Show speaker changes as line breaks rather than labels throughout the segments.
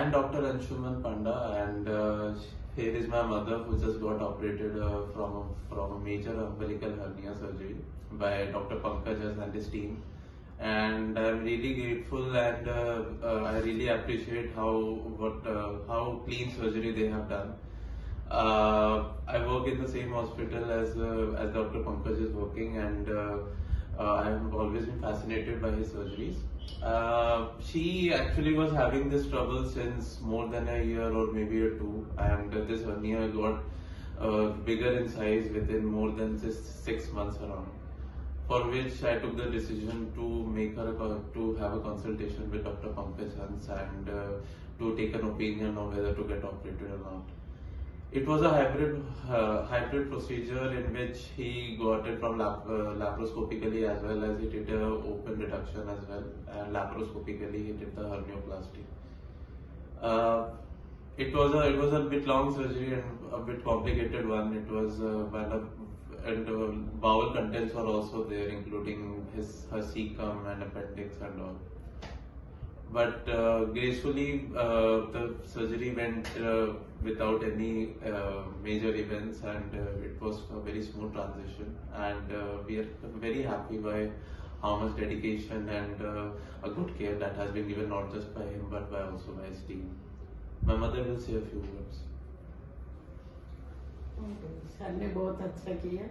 am Dr. Anshuman and here is my mother who just got operated from a major umbilical hernia surgery by Dr. Pankaj Hans and his team. And I'm really grateful, and I really appreciate how clean surgery they have done. I work in the same hospital as Dr. Pankaj is working, and I have always been fascinated by his surgeries. She actually was having this trouble since more than a year or maybe a two, and this hernia got bigger in size within more than just 6 months around. For which I took the decision to have a consultation with Dr. Pankaj Hans and to take an opinion on whether to get operated or not. It was a hybrid procedure in which he got it from laparoscopically as well as he did a open reduction as well, and laparoscopically he did the hernioplasty. It was a bit long surgery and a bit complicated one. It was and bowel contents were also there, including her cecum and appendix and all. But gracefully, the surgery went without any major events, and it was a very smooth transition. And we are very happy by how much dedication and a good care that has been given, not just by him but also by his team. My mother will say a few words.
Sir ने बहुत अच्छा किया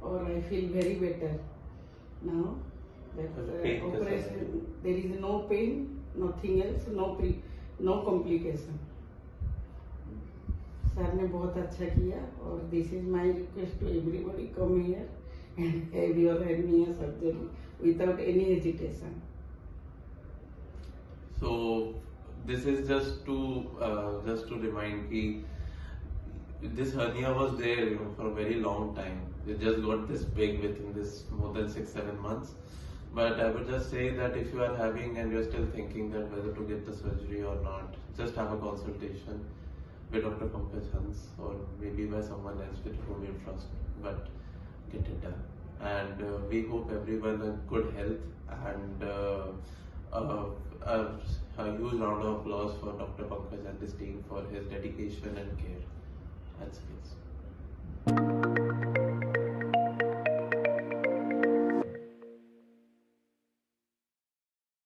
और I feel very better now. That operation, there is no pain, nothing else, no complication. Sir ने बहुत अच्छा किया और this is my request to everybody, come here and have your hernia surgery without any hesitation.
So this is just to remind कि this hernia was there, for a very long time. It just got this big within this more than 6-7 months. But I would just say that if you are having and you're still thinking that whether to get the surgery or not, just have a consultation with Dr. Pankaj Hans or maybe by someone else with whom you trust. But get it done. And we hope everyone a good health, and a huge round of applause for Dr. Pankaj and his team for his dedication and care and skills.